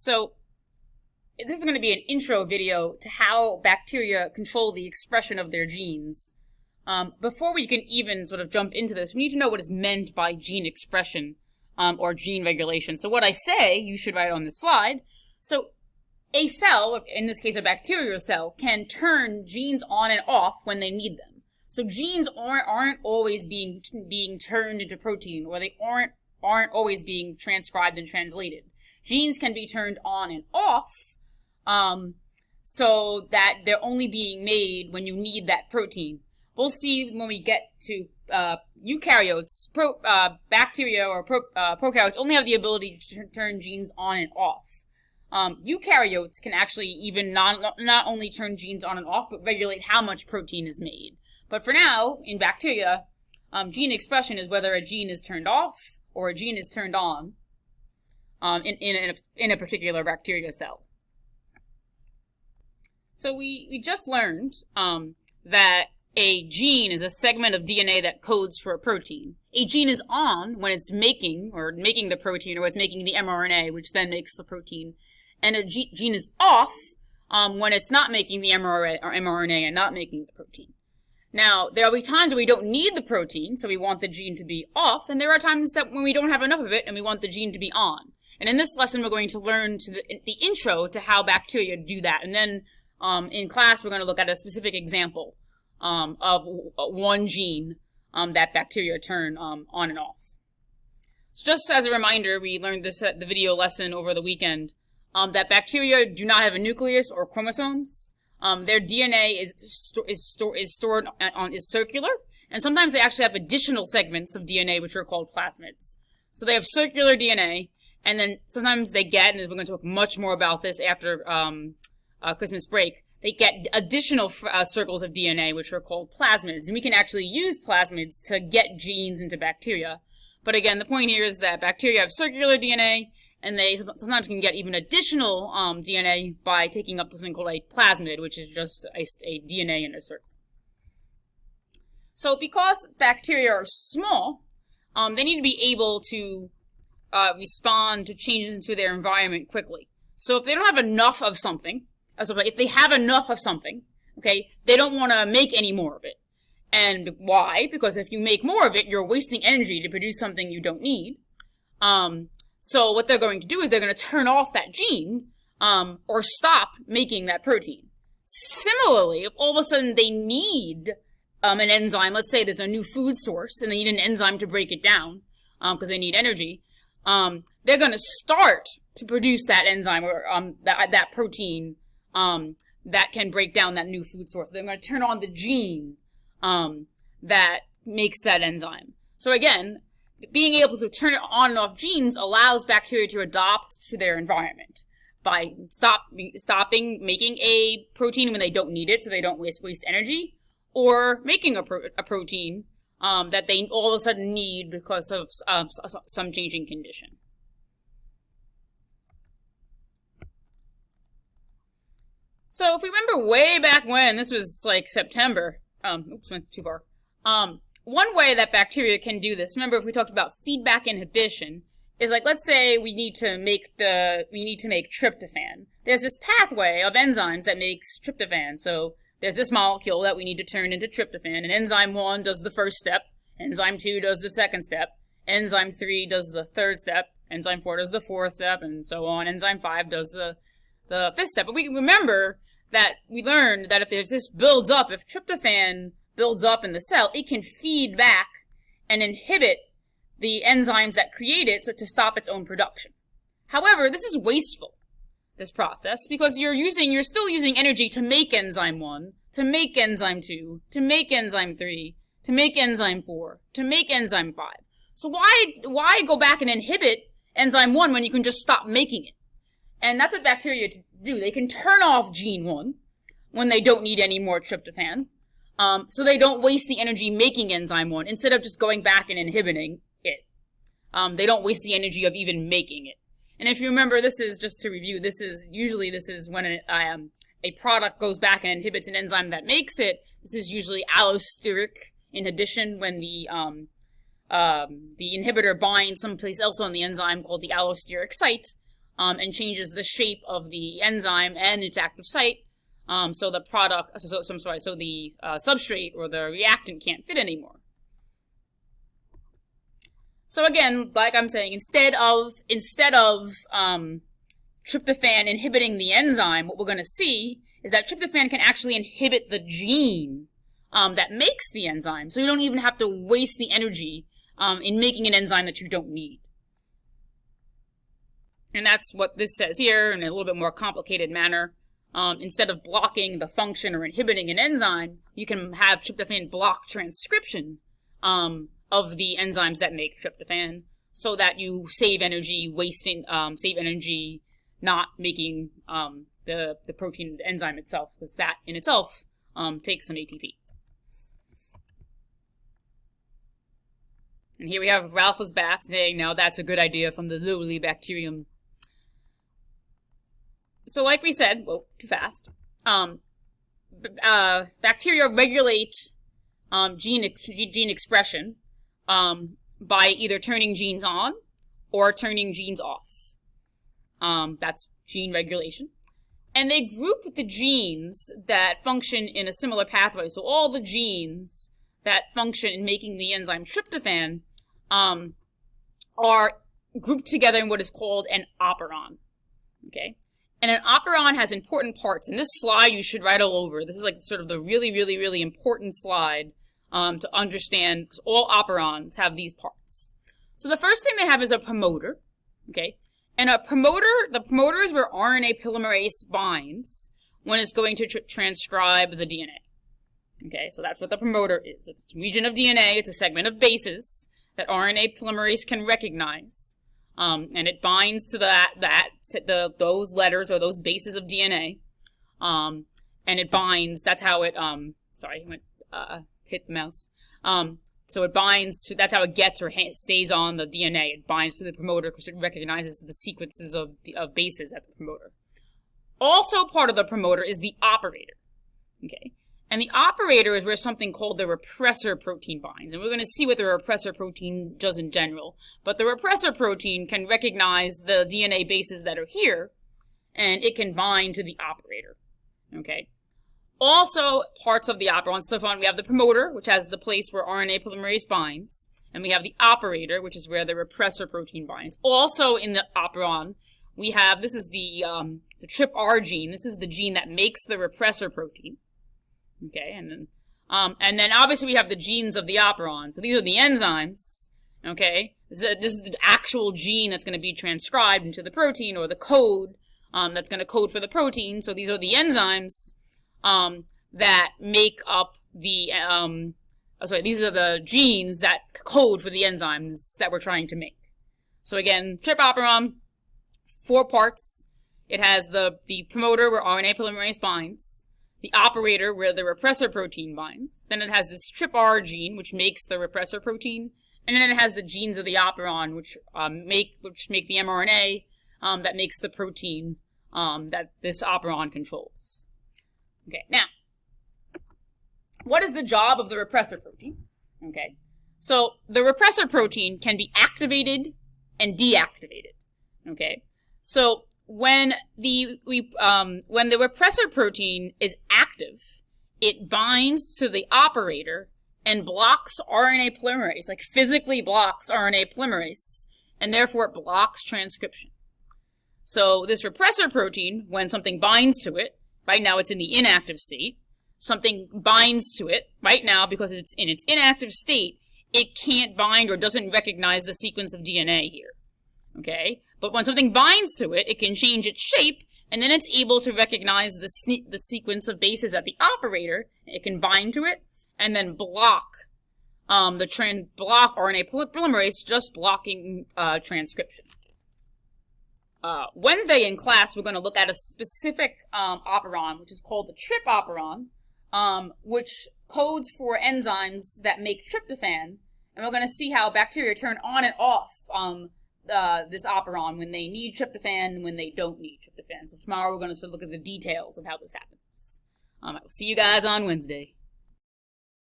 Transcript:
So this is going to be an intro video to how bacteria control the expression of their genes. Before we can even sort of jump into this, we need to know what is meant by gene expression or gene regulation. So what I say, you should write on this slide. So a cell, in this case a bacterial cell, can turn genes on and off when they need them. So genes aren't always being turned into protein, or they aren't always being transcribed and translated. Genes can be turned on and off, so that they're only being made when you need that protein. We'll see when we get to eukaryotes. Bacteria or prokaryotes only have the ability to turn genes on and off. Eukaryotes can actually even not only turn genes on and off, but regulate how much protein is made. But for now, in bacteria, gene expression is whether a gene is turned off or a gene is turned on in a particular bacteria cell. So we just learned that a gene is a segment of DNA that codes for a protein. A gene is on when it's making the protein, or it's making the mRNA, which then makes the protein. And a gene is off when it's not making the mRNA and not making the protein. Now, there will be times when we don't need the protein, so we want the gene to be off, and there are times that when we don't have enough of it and we want the gene to be on. And in this lesson, we're going to learn the intro to how bacteria do that. And then in class, we're going to look at a specific example of one gene that bacteria turn on and off. So just as a reminder, we learned this at the video lesson over the weekend, that bacteria do not have a nucleus or chromosomes. Their DNA is circular, and sometimes they actually have additional segments of DNA which are called plasmids. So they have circular DNA, and then sometimes they get, and we're going to talk much more about this after Christmas break, they get additional circles of DNA which are called plasmids, and we can actually use plasmids to get genes into bacteria. But again, the point here is that bacteria have circular DNA, and they sometimes can get even additional DNA by taking up something called a plasmid, which is just a DNA in a circle. So because bacteria are small, they need to be able to respond to changes to their environment quickly. So if they don't have enough of something, if they have enough of something, okay, they don't want to make any more of it. And why? Because if you make more of it, you're wasting energy to produce something you don't need. So what they're going to do is they're going to turn off that gene or stop making that protein. Similarly, if all of a sudden they need an enzyme, let's say there's a new food source and they need an enzyme to break it down because they need energy, they're going to start to produce that enzyme or that protein that can break down that new food source. They're going to turn on the gene that makes that enzyme. So again, being able to turn it on and off genes allows bacteria to adapt to their environment by stopping making a protein when they don't need it, so they don't waste energy, or making a protein that they all of a sudden need because of some changing condition. So if we remember way back when, this was like September, oops, went too far. One way that bacteria can do this, remember if we talked about feedback inhibition, is like, let's say we need to make tryptophan. There's this pathway of enzymes that makes tryptophan. So there's this molecule that we need to turn into tryptophan, and enzyme 1 does the first step, enzyme 2 does the second step, enzyme 3 does the third step, enzyme 4 does the fourth step, and so on. Enzyme 5 does the fifth step. But we remember that we learned that if this builds up, if tryptophan builds up in the cell, it can feed back and inhibit the enzymes that create it to stop its own production. However, this is wasteful, this process, because you're still using energy to make enzyme 1, to make enzyme 2, to make enzyme 3, to make enzyme 4, to make enzyme 5. So why go back and inhibit enzyme 1 when you can just stop making it? And that's what bacteria do. They can turn off gene 1 when they don't need any more tryptophan, so they don't waste the energy making enzyme 1 instead of just going back and inhibiting it. They don't waste the energy of even making it. And if you remember, this is, just to review, this is when a product goes back and inhibits an enzyme that makes it. This is usually allosteric inhibition, when the inhibitor binds someplace else on the enzyme called the allosteric site. and changes the shape of the enzyme and its active site. So the product, so the substrate or the reactant can't fit anymore. So again, like I'm saying, instead of tryptophan inhibiting the enzyme, what we're going to see is that tryptophan can actually inhibit the gene that makes the enzyme. So you don't even have to waste the energy in making an enzyme that you don't need. And that's what this says here in a little bit more complicated manner. Instead of blocking the function or inhibiting an enzyme, you can have tryptophan block transcription of the enzymes that make tryptophan, so that you save energy not making the protein enzyme itself, because that in itself takes some ATP. And here we have Ralph was back saying, now that's a good idea from the lowly bacterium. So like we said, well, too fast, bacteria regulate gene expression by either turning genes on or turning genes off. That's gene regulation. And they group the genes that function in a similar pathway. So all the genes that function in making the enzyme tryptophan are grouped together in what is called an operon. Okay? And an operon has important parts. And this slide you should write all over. This is like sort of the really, really, really important slide to understand, because all operons have these parts. So the first thing they have is a promoter. Okay? And a promoter, the promoter is where RNA polymerase binds when it's going to transcribe the DNA. Okay, so that's what the promoter is. It's a region of DNA, it's a segment of bases that RNA polymerase can recognize. And it binds to those letters or those bases of DNA. And it binds, that's how it, hit the mouse. So it binds to, that's how it gets or stays on the DNA. It binds to the promoter because it recognizes the sequences of bases at the promoter. Also part of the promoter is the operator. Okay. And the operator is where something called the repressor protein binds. And we're going to see what the repressor protein does in general. But the repressor protein can recognize the DNA bases that are here, and it can bind to the operator. Okay. Also, parts of the operon. So far, we have the promoter, which has the place where RNA polymerase binds. And we have the operator, which is where the repressor protein binds. Also in the operon, we have, this is the TRPR gene. This is the gene that makes the repressor protein. Okay, and then obviously we have the genes of the operon. So these are the enzymes. Okay, this is the actual gene that's going to be transcribed into the protein, or the code that's going to code for the protein. So these are the enzymes that make up the these are the genes that code for the enzymes that we're trying to make. So again, operon, 4 parts. It has the promoter where RNA polymerase binds, the operator where the repressor protein binds. Then it has this TRPR gene, which makes the repressor protein, and then it has the genes of the operon, which make the mRNA that makes the protein that this operon controls. Okay, now, what is the job of the repressor protein? Okay, so the repressor protein can be activated and deactivated. Okay, so when the repressor protein is active, it binds to the operator and blocks RNA polymerase, like physically blocks RNA polymerase, and therefore it blocks transcription. So this repressor protein, when something binds to it, right now it's in the inactive state, something binds to it, right now because it's in its inactive state, it can't bind or doesn't recognize the sequence of DNA here. Okay? But when something binds to it, it can change its shape, and then it's able to recognize the sequence of bases at the operator. It can bind to it, and then block block RNA polymerase, just blocking transcription. Wednesday in class, we're going to look at a specific operon, which is called the TRPR operon, which codes for enzymes that make tryptophan, and we're going to see how bacteria turn on and off this operon when they need tryptophan and when they don't need tryptophan. So tomorrow we're going to look at the details of how this happens. I'll see you guys on Wednesday.